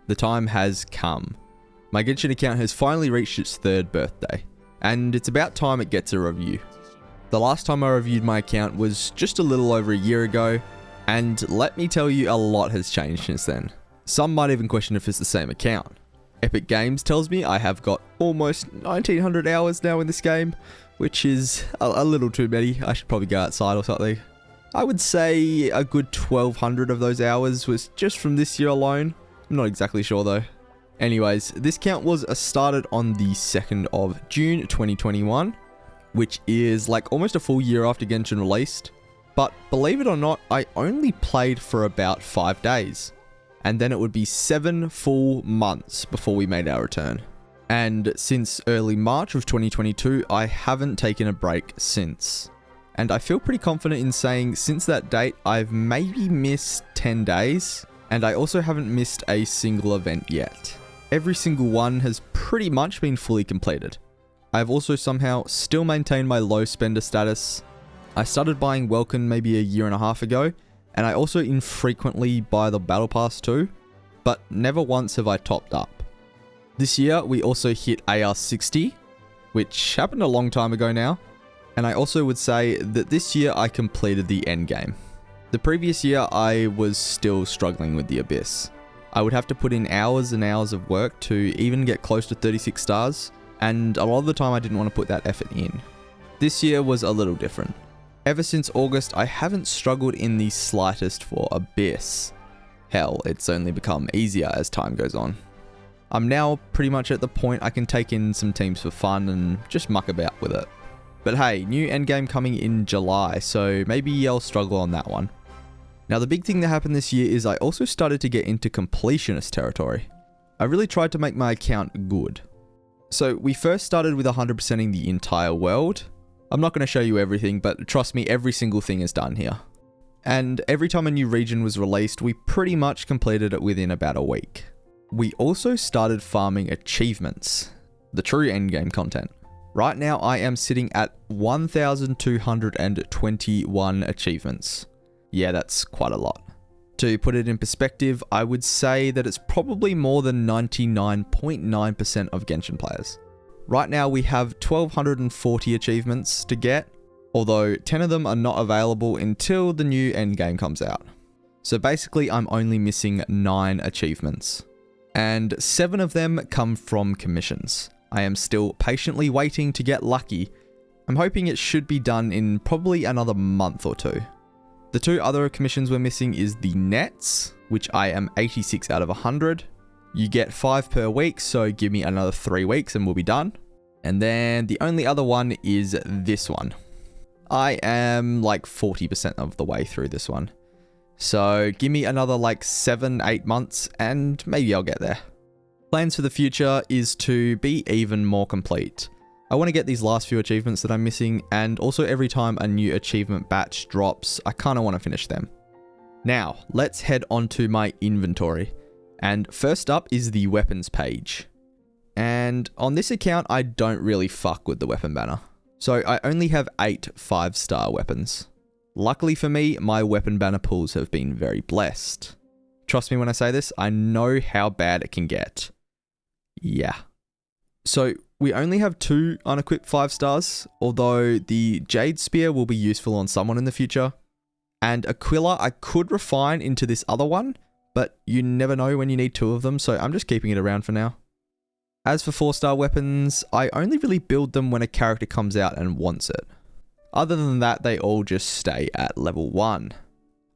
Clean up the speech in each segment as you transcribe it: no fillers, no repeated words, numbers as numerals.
The time has come. My Genshin account has finally reached its 3rd birthday, and it's about time it gets a review. The last time I reviewed my account was just a little over a year ago, and let me tell you, a lot has changed since then. Some might even question if it's the same account. Epic Games tells me I have got almost 1900 hours now in this game, which is a little too many. I should probably go outside or something. I would say a good 1200 of those hours was just from this year alone. I'm not exactly sure though. Anyways, this count was started on the 2nd of June 2021, which is like almost a full year after Genshin released. But believe it or not, I only played for about 5 days. And then it would be 7 full months before we made our return. And since early March of 2022, I haven't taken a break since. And I feel pretty confident in saying since that date, I've maybe missed 10 days. And I also haven't missed a single event yet. Every single one has pretty much been fully completed. I've also somehow still maintained my low spender status. I started buying Welkin maybe a year and a half ago, and I also infrequently buy the Battle Pass too, but never once have I topped up. This year we also hit AR 60, which happened a long time ago now, and I also would say that this year I completed the endgame. The previous year I was still struggling with the Abyss. I would have to put in hours and hours of work to even get close to 36 stars, and a lot of the time I didn't want to put that effort in. This year was a little different. Ever since August, I haven't struggled in the slightest for Abyss. Hell, it's only become easier as time goes on. I'm now pretty much at the point I can take in some teams for fun and just muck about with it. But hey, new endgame coming in July, so maybe I'll struggle on that one. Now the big thing that happened this year is I also started to get into completionist territory. I really tried to make my account good. So we first started with 100%ing the entire world. I'm not going to show you everything, but trust me, every single thing is done here. And every time a new region was released, we pretty much completed it within about a week. We also started farming achievements, the true endgame content. Right now I am sitting at 1,221 achievements. Yeah, that's quite a lot. To put it in perspective, I would say that it's probably more than 99.9% of Genshin players. Right now we have 1,240 achievements to get, although 10 of them are not available until the new endgame comes out. So basically I'm only missing 9 achievements. And 7 of them come from commissions. I am still patiently waiting to get lucky. I'm hoping it should be done in probably another month or 2. The 2 other commissions we're missing is the nets, which I am 86 out of 100. You get 5 per week, so give me another 3 weeks and we'll be done. And then the only other one is this one. I am like 40% of the way through this one. So give me another like 7-8 months and maybe I'll get there. Plans for the future is to be even more complete. I want to get these last few achievements that I'm missing, and also every time a new achievement batch drops, I kind of want to finish them. Now, let's head on to my inventory. And first up is the weapons page. And on this account, I don't really fuck with the weapon banner. So I only have 8 5-star weapons. Luckily for me, my weapon banner pools have been very blessed. Trust me when I say this, I know how bad it can get. Yeah. So we only have 2 unequipped 5 stars, although the Jade Spear will be useful on someone in the future. And Aquila I could refine into this other one, but you never know when you need 2 of them, so I'm just keeping it around for now. As for 4-star weapons, I only really build them when a character comes out and wants it. Other than that, they all just stay at level 1.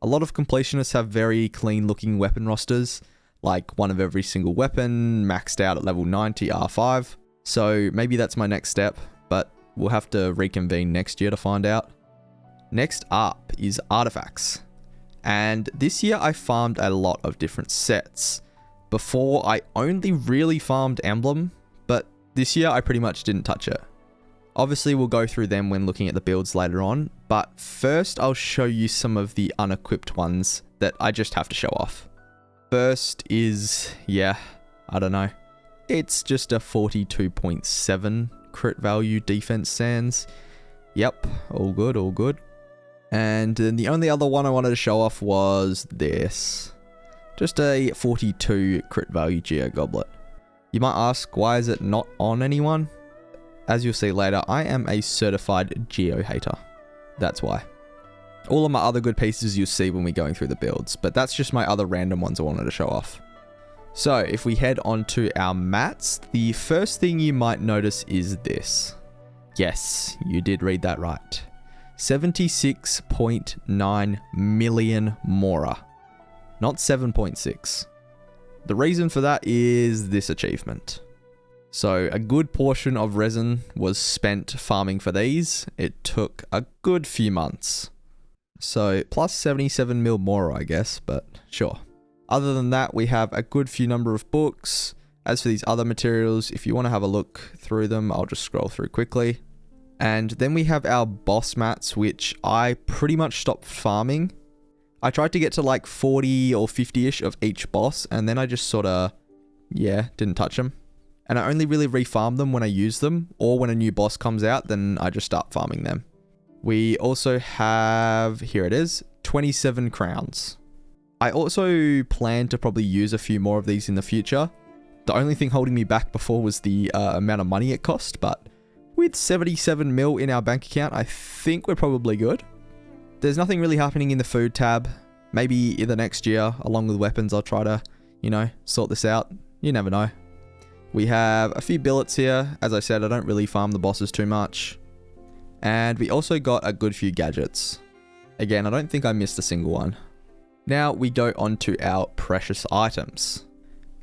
A lot of completionists have very clean looking weapon rosters, like one of every single weapon, maxed out at level 90 R5. So maybe that's my next step, but we'll have to reconvene next year to find out. Next up is artifacts. And this year I farmed a lot of different sets. Before I only really farmed Emblem, but this year I pretty much didn't touch it. Obviously we'll go through them when looking at the builds later on, but first I'll show you some of the unequipped ones that I just have to show off. First is, yeah, I don't know. It's just a 42.7 crit value defense sans. Yep, all good, all good. And then the only other one I wanted to show off was this. Just a 42 crit value Geo Goblet. You might ask, why is it not on anyone? As you'll see later, I am a certified Geo hater. That's why. All of my other good pieces you'll see when we're going through the builds, but that's just my other random ones I wanted to show off. So if we head on to our mats, the first thing you might notice is this. Yes, you did read that right. 76.9 million Mora, not 7.6. The reason for that is this achievement. So a good portion of resin was spent farming for these. It took a good few months. So plus 77 mil more, I guess, but sure. Other than that, we have a good few number of books. As for these other materials, if you want to have a look through them, I'll just scroll through quickly. And then we have our boss mats, which I pretty much stopped farming. I tried to get to like 40 or 50-ish of each boss, and then I just sort of, didn't touch them. And I only really refarm them when I use them, or when a new boss comes out, then I just start farming them. We also have, here it is, 27 crowns. I also plan to probably use a few more of these in the future. The only thing holding me back before was the amount of money it cost, but with 77 mil in our bank account, I think we're probably good. There's nothing really happening in the food tab. Maybe in the next year, along with weapons, I'll try to, sort this out. You never know. We have a few billets here. As I said, I don't really farm the bosses too much. And we also got a good few gadgets. Again, I don't think I missed a single one. Now we go on to our precious items.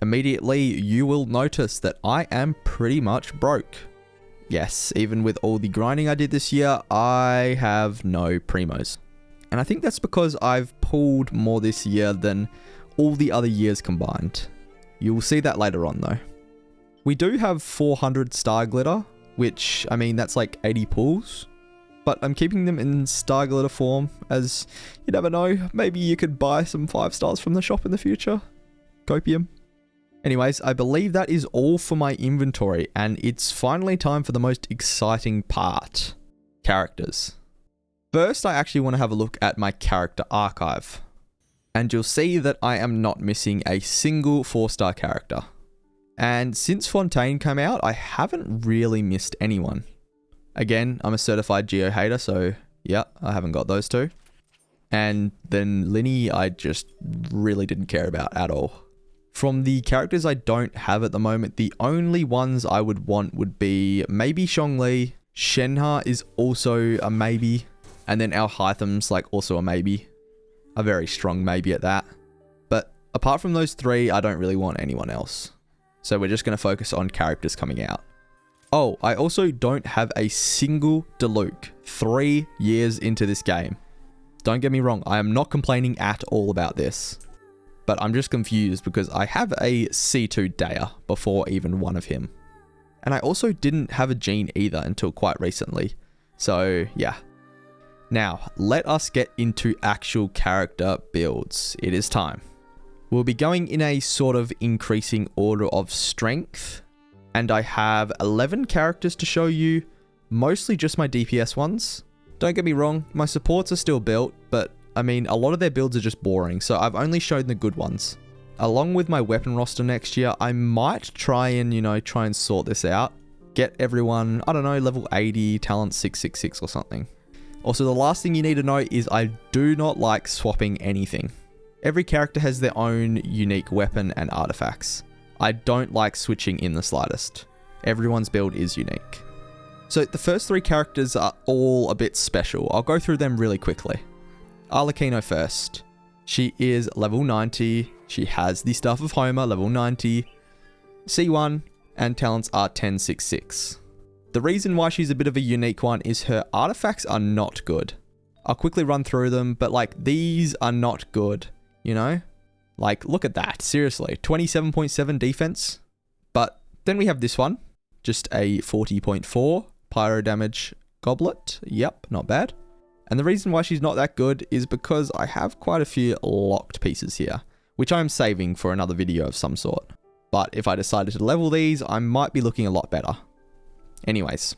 Immediately, you will notice that I am pretty much broke. Yes, even with all the grinding I did this year, I have no primos. And I think that's because I've pulled more this year than all the other years combined. You will see that later on though. We do have 400 star glitter, which, I mean, that's like 80 pulls. But I'm keeping them in star glitter form, as you never know, maybe you could buy some 5 stars from the shop in the future. Copium. Anyways, I believe that is all for my inventory, and it's finally time for the most exciting part. Characters. First, I actually want to have a look at my character archive. And you'll see that I am not missing a single 4-star character. And since Fontaine came out, I haven't really missed anyone. Again, I'm a certified Geo hater, so yeah, I haven't got those two. And then Linny, I just really didn't care about at all. From the characters I don't have at the moment, the only ones I would want would be maybe Zhongli. Shenhe is also a maybe. And then our Hytham's like also a maybe. A very strong maybe at that. But apart from those 3, I don't really want anyone else. So we're just going to focus on characters coming out. Oh, I also don't have a single Diluc 3 years into this game. Don't get me wrong, I am not complaining at all about this. But I'm just confused because I have a C2 Daya before even one of him. And I also didn't have a Jean either until quite recently. So yeah. Now, let us get into actual character builds. It is time. We'll be going in a sort of increasing order of strength. And I have 11 characters to show you, mostly just my DPS ones. Don't get me wrong, my supports are still built, but I mean, a lot of their builds are just boring, so I've only shown the good ones. Along with my weapon roster next year, I might try and sort this out. Get everyone, I don't know, level 80, talent 666 or something. Also, the last thing you need to know is I do not like swapping anything. Every character has their own unique weapon and artifacts. I don't like switching in the slightest. Everyone's build is unique. So the first 3 characters are all a bit special. I'll go through them really quickly. Arlecchino first. She is level 90. She has the Staff of Homer, level 90. C1 and talents are 1066. The reason why she's a bit of a unique one is her artifacts are not good. I'll quickly run through them, but like these are not good, you know? Like, look at that, seriously, 27.7 defense. But then we have this one, just a 40.4 pyro damage goblet. Yep, not bad. And the reason why she's not that good is because I have quite a few locked pieces here, which I'm saving for another video of some sort. But if I decided to level these, I might be looking a lot better. Anyways,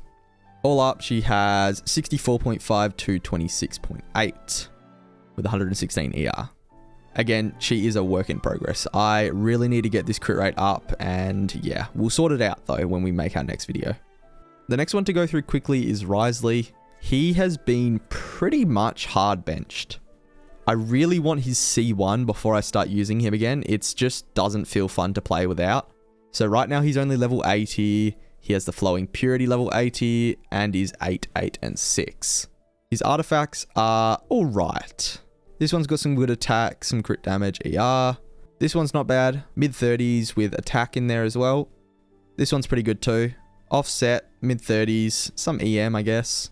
all up, she has 64.5 to 26.8 with 116 ER. Again, she is a work in progress. I really need to get this crit rate up, and yeah, we'll sort it out though when we make our next video. The next one to go through quickly is Wriothesley. He has been pretty much hard benched. I really want his C1 before I start using him again. It just doesn't feel fun to play without. So right now he's only level 80. He has the Flowing Purity level 80 and is 8, 8, and 6. His artifacts are alright. This one's got some good attack, some crit damage, ER. This one's not bad. Mid-30s with attack in there as well. This one's pretty good too. Offset, mid-30s, some EM I guess.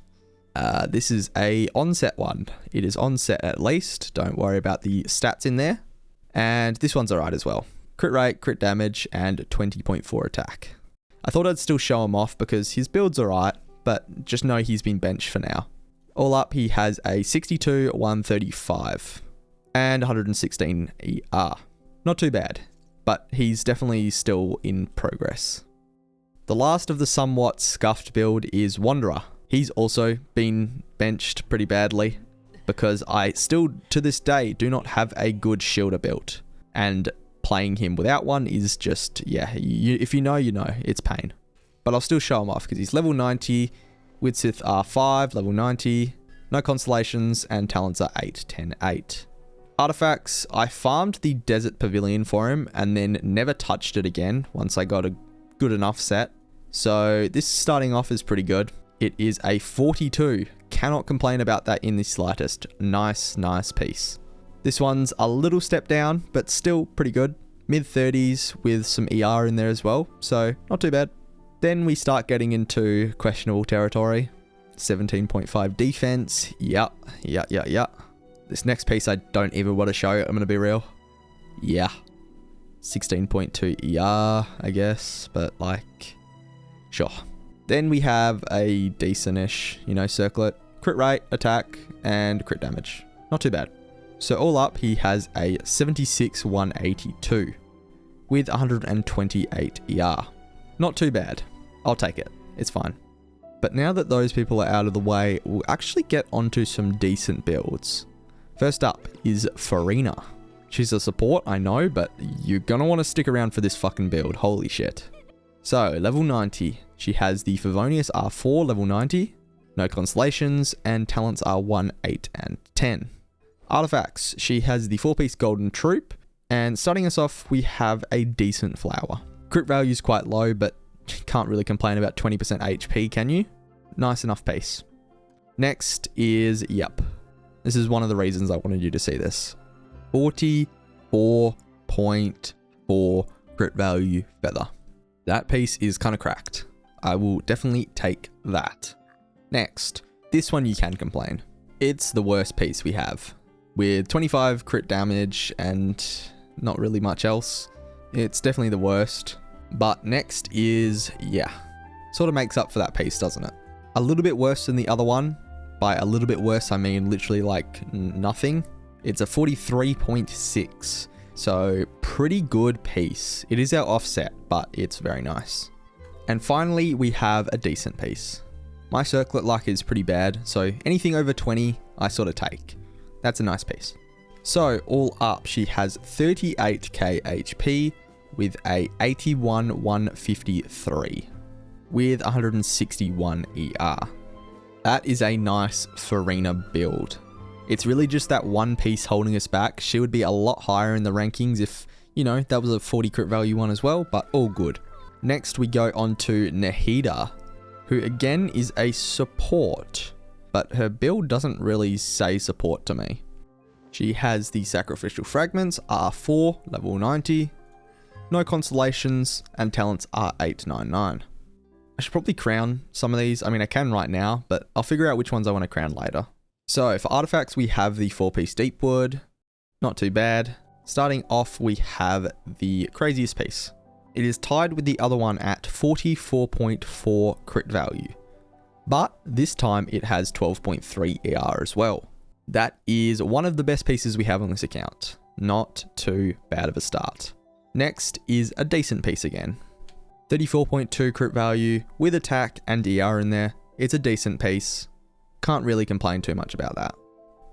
This is a onset one. It is onset at least. Don't worry about the stats in there. And this one's alright as well. Crit rate, crit damage, and 20.4 attack. I thought I'd still show him off because his build's alright, but just know he's been benched for now. All up, he has a 62, 135, and 116 ER. Not too bad, but he's definitely still in progress. The last of the somewhat scuffed build is Wanderer. He's also been benched pretty badly because I still, to this day, do not have a good shielder build. And playing him without one is just, yeah, if you know, you know, it's pain. But I'll still show him off because he's level 90, with Sith R5, level 90, no constellations, and talents are 8, 10, 8. Artifacts, I farmed the Desert Pavilion for him and then never touched it again once I got a good enough set. So this starting off is pretty good. It is a 42. Cannot complain about that in the slightest. Nice, nice piece. This one's a little step down, but still pretty good. Mid-30s with some ER in there as well, so not too bad. Then we start getting into questionable territory. 17.5 defense. Yup. This next piece I don't even want to show you, I'm going to be real. Yeah. 16.2 ER, I guess, but like, sure. Then we have a decent-ish, circlet. Crit rate, attack, and crit damage. Not too bad. So all up, he has a 76, 182 with 128 ER. Not too bad. I'll take it. It's fine. But now that those people are out of the way, we'll actually get onto some decent builds. First up is Furina. She's a support, I know, but you're gonna want to stick around for this fucking build. Holy shit. So, level 90. She has the Favonius R4, level 90. No constellations, and talents are 1, 8, and 10. Artifacts. She has the 4-piece Golden Troop, and starting us off, we have a decent flower. Crit value is quite low, but can't really complain about 20% HP, can you? Nice enough piece. Next is, yep. This is one of the reasons I wanted you to see this. 44.4 crit value feather. That piece is kind of cracked. I will definitely take that. Next, this one you can complain. It's the worst piece we have. With 25 crit damage and not really much else. It's definitely the worst. But next is, yeah, sort of makes up for that piece, doesn't it? A little bit worse than the other one. By a little bit worse, I mean literally like nothing. It's a 43.6. So pretty good piece. It is our offset, but it's very nice. And finally, we have a decent piece. My circlet luck is pretty bad, so anything over 20, I sort of take. That's a nice piece. So all up, she has 38k HP with a 81 153 with 161 ER. That is a nice Furina build. It's really just that one piece holding us back. She would be a lot higher in the rankings if, that was a 40 crit value one as well, but all good. Next, we go on to Nahida, who again is a support, but her build doesn't really say support to me. She has the Sacrificial Fragments, R4, level 90, no constellations, and talents are 899. I should probably crown some of these. I mean, I can right now, but I'll figure out which ones I want to crown later. So for artifacts, we have the 4-piece Deepwood. Not too bad. Starting off, we have the craziest piece. It is tied with the other one at 44.4 crit value. But this time it has 12.3 ER as well. That is one of the best pieces we have on this account. Not too bad of a start. Next is a decent piece again. 34.2 crit value with attack and ER in there. It's a decent piece. Can't really complain too much about that.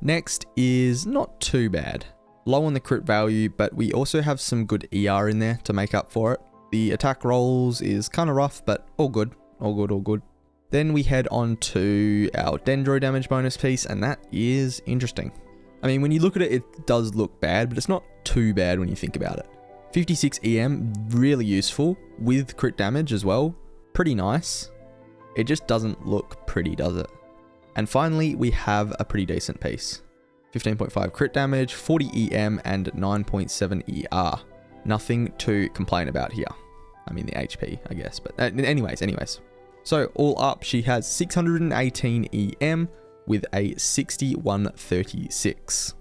Next is not too bad. Low on the crit value, but we also have some good ER in there to make up for it. The attack rolls is kind of rough, but all good. All good, all good. Then we head on to our Dendro damage bonus piece, and that is interesting. I mean, when you look at it, it does look bad, but it's not too bad when you think about it. 56 EM, really useful, with crit damage as well. Pretty nice. It just doesn't look pretty, does it? And finally, we have a pretty decent piece. 15.5 crit damage, 40 EM, and 9.7 ER. Nothing to complain about here. I mean, the HP, I guess, but anyways. So all up, she has 618 EM with a 6136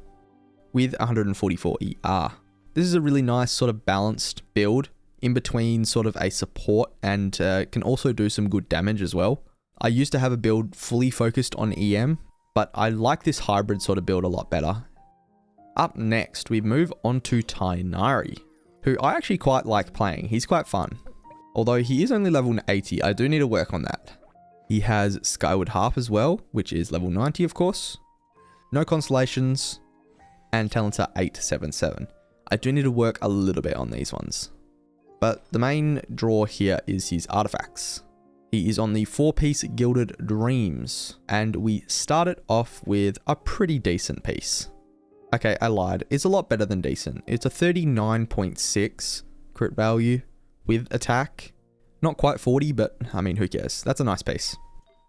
with 144 ER. This is a really nice sort of balanced build in between sort of a support and can also do some good damage as well. I used to have a build fully focused on EM, but I like this hybrid sort of build a lot better. Up next, we move on to Tighnari, who I actually quite like playing. He's quite fun. Although he is only level 80, I do need to work on that. He has Skyward Harp as well, which is level 90 of course. No Constellations, and Talents are 877. I do need to work a little bit on these ones. But the main draw here is his artifacts. He is on the 4-piece Gilded Dreams, and we started off with a pretty decent piece. Okay, I lied. It's a lot better than decent. It's a 39.6 crit value with attack. Not quite 40, but I mean, who cares? That's a nice piece.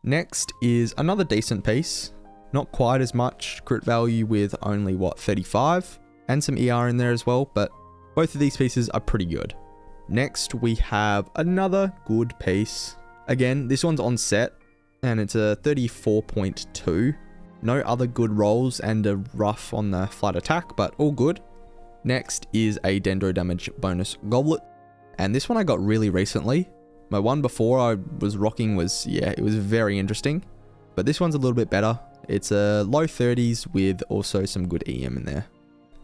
Next is another decent piece. Not quite as much crit value with only, 35? And some ER in there as well, but both of these pieces are pretty good. Next, we have another good piece. Again, this one's on set, and it's a 34.2. No other good rolls and a rough on the flight attack, but all good. Next is a Dendro damage bonus goblet, and this one I got really recently. My one before I was rocking was, it was very interesting, but this one's a little bit better. It's a low 30s with also some good EM in there.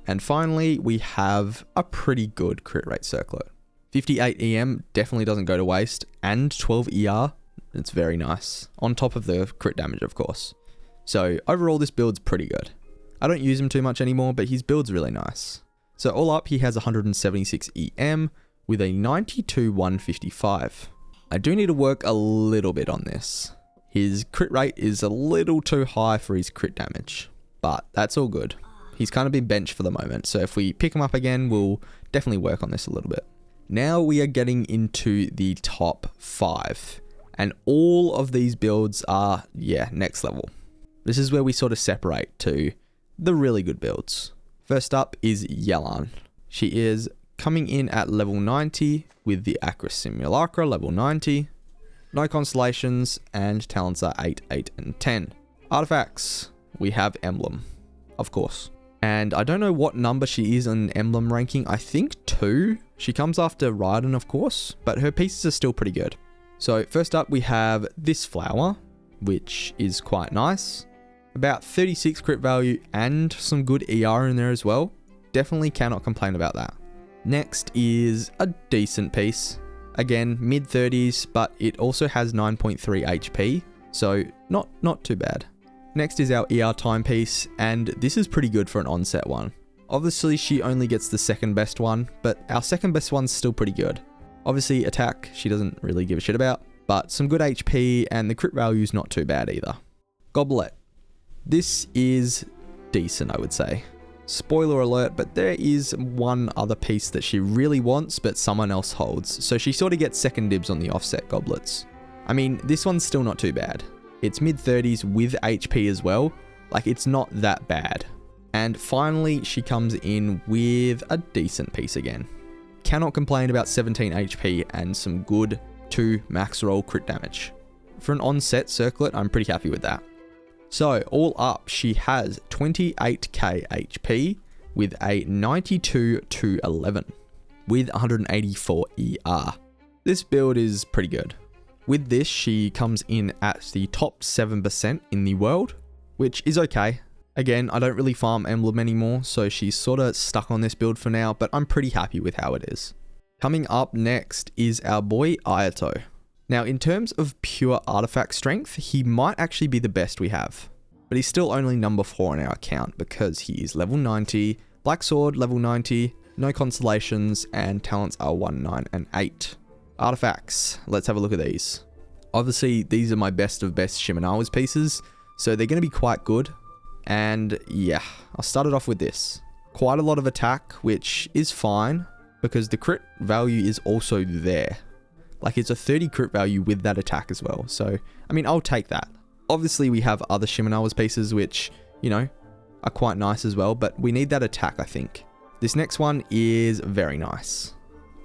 And finally, we have a pretty good crit rate circlet. 58 EM definitely doesn't go to waste, and 12 ER, it's very nice. On top of the crit damage, of course. So overall, this build's pretty good. I don't use him too much anymore, but his build's really nice. So all up, he has 176 EM with a 92 155. I do need to work a little bit on this. His crit rate is a little too high for his crit damage, but that's all good. He's kind of been benched for the moment, so if we pick him up again, we'll definitely work on this a little bit. Now we are getting into the top 5, and all of these builds are, next level. This is where we sort of separate to the really good builds. First up is Yelan. She is coming in at level 90 with the Acris Simulacra, level 90. No Constellations, and Talents are 8, 8, and 10. Artifacts, we have Emblem, of course. And I don't know what number she is in Emblem ranking. I think 2. She comes after Raiden, of course, but her pieces are still pretty good. So first up, we have this flower, which is quite nice. About 36 crit value and some good ER in there as well. Definitely cannot complain about that. Next is a decent piece. Again, mid 30s, but it also has 9.3 HP, so not too bad. Next is our ER timepiece, and this is pretty good for an onset one. Obviously, she only gets the second best one, but our second best one's still pretty good. Obviously, attack, she doesn't really give a shit about, but some good HP, and the crit value's not too bad either. Goblet. This is decent, I would say. Spoiler alert, but there is one other piece that she really wants, but someone else holds, so she sort of gets second dibs on the offset goblets. I mean, this one's still not too bad. It's mid 30s with HP as well, like it's not that bad. And finally, she comes in with a decent piece again. Cannot complain about 17 HP and some good 2 max roll crit damage. For an onset circlet, I'm pretty happy with that. So all up, she has 28k HP with a 92 to 11 with 184 ER. This build is pretty good. With this, she comes in at the top 7% in the world, which is okay. Again, I don't really farm Emblem anymore, so she's sort of stuck on this build for now, but I'm pretty happy with how it is. Coming up next is our boy Ayato. Now, in terms of pure artifact strength, he might actually be the best we have, but he's still only number 4 on our account because he is level 90 Black Sword, level 90, no constellations, and talents are 1, 9, and 8. Artifacts, let's have a look at these. Obviously, these are my best of best Shimenawa's pieces, so they're going to be quite good. And yeah, I'll start it off with this. Quite a lot of attack, which is fine, because the crit value is also there. Like, it's a 30 crit value with that attack as well, so, I mean, I'll take that. Obviously, we have other Shimenawa's pieces, which, you know, are quite nice as well, but we need that attack, I think. This next one is very nice.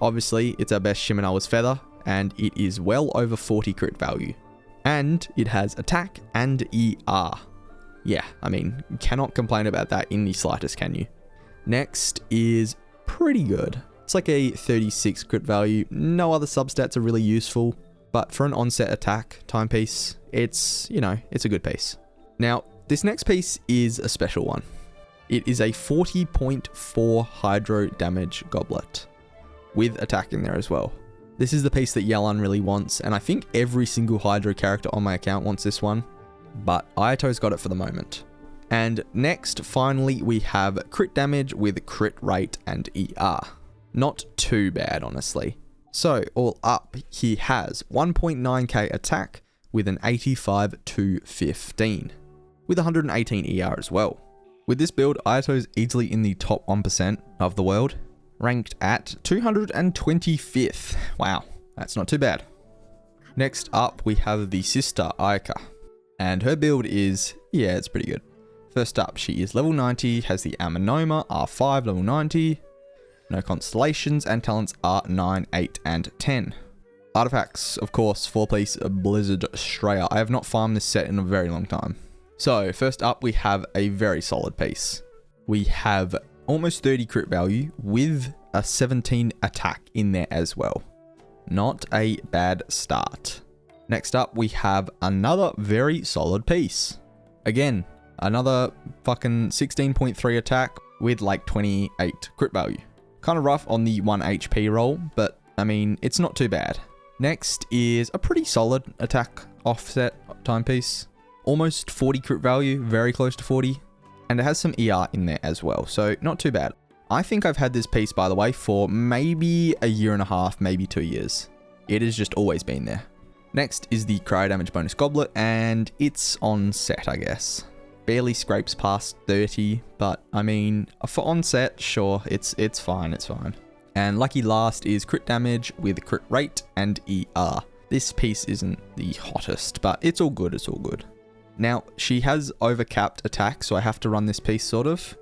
Obviously, it's our best Shimenawa's Feather, and it is well over 40 crit value. And it has attack and ER. Yeah, I mean, you cannot complain about that in the slightest, can you? Next is pretty good. It's like a 36 crit value. No other substats are really useful, but for an onset attack timepiece, it's, you know, it's a good piece. Now, this next piece is a special one. It is a 40.4 hydro damage goblet with attack in there as well. This is the piece that Yelan really wants, and I think every single hydro character on my account wants this one, but Ayato's got it for the moment. And next, finally, we have crit damage with crit rate and ER. Not too bad, honestly. So, all up, he has 1.9k attack with an 85 to 15, with 118 ER as well. With this build, Ayato is easily in the top 1% of the world, ranked at 225th. Wow, that's not too bad. Next up, we have the sister, Ayaka. And her build is, yeah, it's pretty good. First up, she is level 90, has the Amanoma, R5, level 90. No constellations, and talents are 9, 8, and 10. Artifacts, of course, 4-piece Blizzard Strayer. I have not farmed this set in a very long time. So, first up, we have a very solid piece. We have almost 30 crit value with a 17 attack in there as well. Not a bad start. Next up, we have another very solid piece. Again, another fucking 16.3 attack with like 28 crit value. Kind of rough on the 1 HP roll, but I mean, it's not too bad. Next is a pretty solid attack offset timepiece. Almost 40 crit value, very close to 40. And it has some ER in there as well, so not too bad. I think I've had this piece, by the way, for maybe a year and a half, maybe 2 years. It has just always been there. Next is the cryo damage bonus goblet, and it's on set, I guess. Barely scrapes past 30, but I mean, for on set, sure, it's fine, it's fine. And lucky last is crit damage with crit rate and ER. This piece isn't the hottest, but it's all good, it's all good. Now, she has overcapped attack, so I have to run this piece sort of.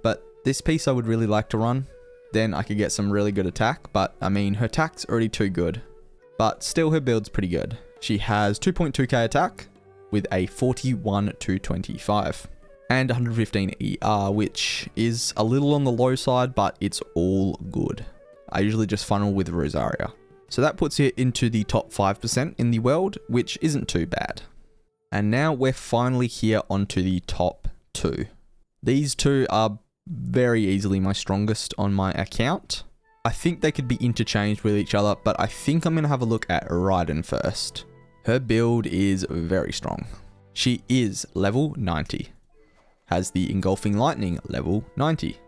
But this piece I would really like to run. Then I could get some really good attack, but I mean, her attack's already too good. But still, her build's pretty good. She has 2.2k attack with a 41 to 25 and 115 ER, which is a little on the low side, but it's all good. I usually just funnel with Rosaria. So that puts it into the top 5% in the world, which isn't too bad. And now we're finally here onto the top 2. These two are very easily my strongest on my account. I think they could be interchanged with each other, but I think I'm going to have a look at Raiden first. Her build is very strong. She is level 90. Has the Engulfing Lightning level 90.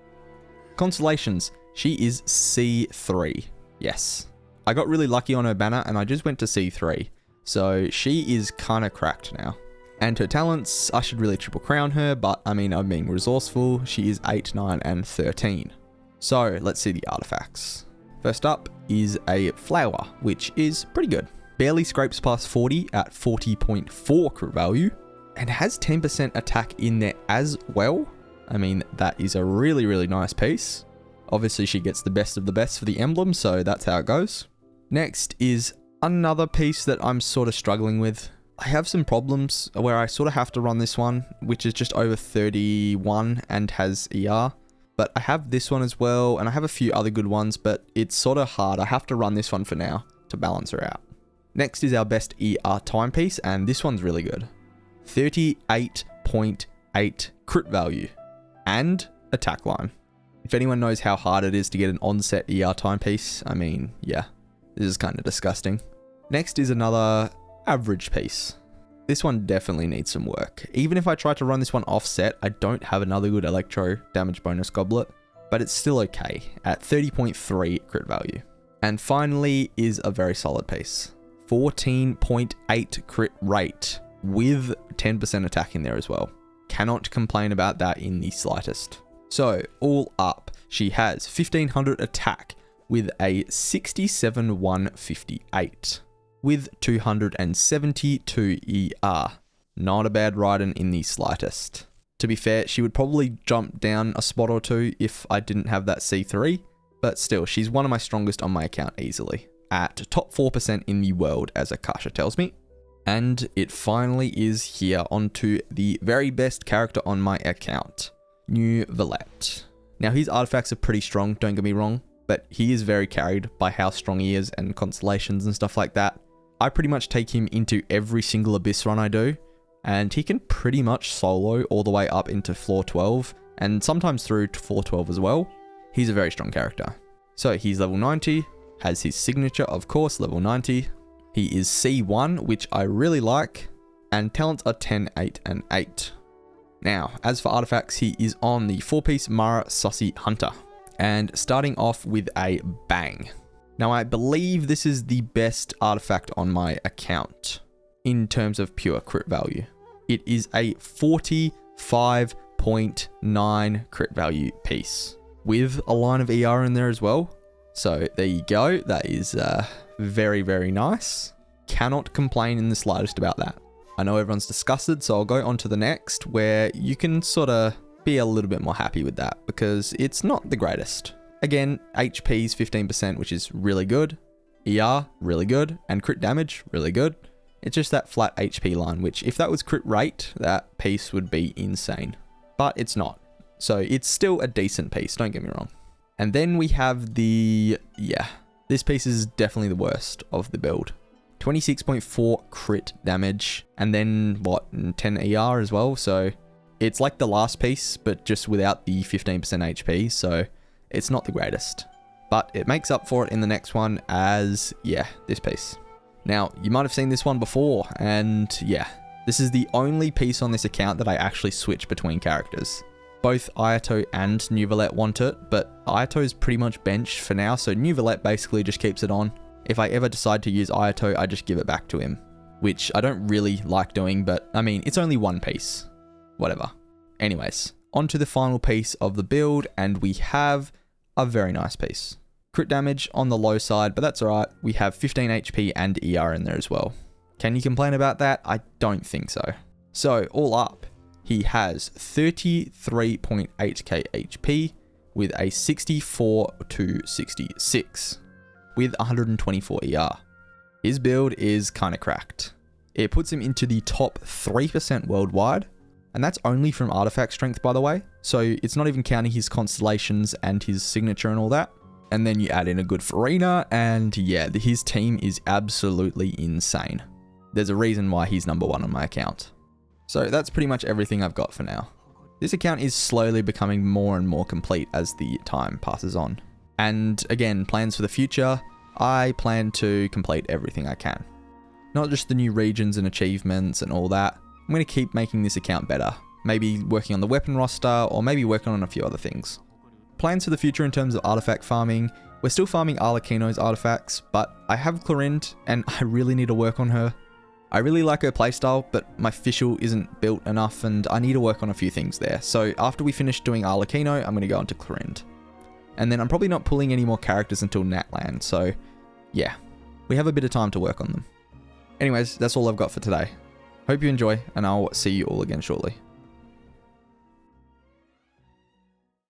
Constellations, she is C3. Yes. I got really lucky on her banner and I just went to C3. So she is kind of cracked now. And her talents, I should really triple crown her, but I mean, I'm being resourceful. She is 8, 9, and 13. So let's see the artifacts. First up is a flower, which is pretty good. Barely scrapes past 40 at 40.4 crit value and has 10% attack in there as well. I mean, that is a really, really nice piece. Obviously, she gets the best of the best for the emblem, so that's how it goes. Next is another piece that I'm sort of struggling with. I have some problems where I sort of have to run this one, which is just over 31 and has ER. But I have this one as well, and I have a few other good ones, but it's sort of hard. I have to run this one for now to balance her out. Next is our best ER timepiece, and this one's really good. 38.8 crit value and attack line. If anyone knows how hard it is to get an onset ER timepiece, I mean, yeah, this is kind of disgusting. Next is another average piece. This one definitely needs some work. Even if I try to run this one offset, I don't have another good electro damage bonus goblet. but it's still okay at 30.3 crit value. And finally is a very solid piece. 14.8 crit rate with 10% attack in there as well. Cannot complain about that in the slightest. So all up, she has 1500 attack with a 67,158 with 272 ER. Not a bad Raiden in the slightest. To be fair, she would probably jump down a spot or two if I didn't have that C3, but still, she's one of my strongest on my account easily, at top 4% in the world as Akasha tells me. And it finally is here onto the very best character on my account, Neuvillette. Now his artifacts are pretty strong, don't get me wrong, but he is very carried by how strong he is and constellations and stuff like that. I pretty much take him into every single Abyss run I do, and he can pretty much solo all the way up into floor 12, and sometimes through to floor 12 as well. He's a very strong character. So he's level 90, has his signature of course, level 90. He is C1, which I really like, and talents are 10, 8, and 8. Now, as for artifacts, he is on the 4-piece Mara Sussy Hunter, and starting off with a bang. Now, I believe this is the best artifact on my account in terms of pure crit value. It is a 45.9 crit value piece with a line of ER in there as well. So there you go. That is very, very nice. Cannot complain in the slightest about that. I know everyone's disgusted, so I'll go on to the next where you can sort of be a little bit more happy with that because it's not the greatest. Again, HP is 15%, which is really good. ER, really good. And crit damage, really good. It's just that flat HP line, which if that was crit rate, that piece would be insane. But it's not. So it's still a decent piece, don't get me wrong. And then we have the, this piece is definitely the worst of the build. 26.4 crit damage, and then what, 10 ER as well. So it's like the last piece, but just without the 15% HP. So it's not the greatest, but it makes up for it in the next one as, this piece. Now, you might have seen this one before, and this is the only piece on this account that I actually switch between characters. Both Ayato and Neuvillette want it, but Ayato is pretty much benched for now, so Neuvillette basically just keeps it on. If I ever decide to use Ayato, I just give it back to him, which I don't really like doing, but I mean, it's only one piece. Whatever. Anyways, on to the final piece of the build, and we have a very nice piece. Crit damage on the low side, but that's alright. We have 15 HP and ER in there as well. Can you complain about that? I don't think so. So, all up, he has 33.8k HP with a 64 to 66 with 124 ER. His build is kind of cracked. It puts him into the top 3% worldwide, and that's only from artifact strength, by the way. So it's not even counting his constellations and his signature and all that. And then you add in a good Furina, and his team is absolutely insane. There's a reason why he's number 1 on my account. So that's pretty much everything I've got for now. This account is slowly becoming more and more complete as the time passes on. And again, plans for the future, I plan to complete everything I can. Not just the new regions and achievements and all that. I'm going to keep making this account better. Maybe working on the weapon roster, or maybe working on a few other things. Plans for the future in terms of artifact farming. We're still farming Arlecchino's artifacts, but I have Clorinde, and I really need to work on her. I really like her playstyle, but my Fischl isn't built enough, and I need to work on a few things there. So after we finish doing Arlecchino, I'm going to go on to Clorinde. And then I'm probably not pulling any more characters until Natland, so we have a bit of time to work on them. Anyways, that's all I've got for today. Hope you enjoy, and I'll see you all again shortly.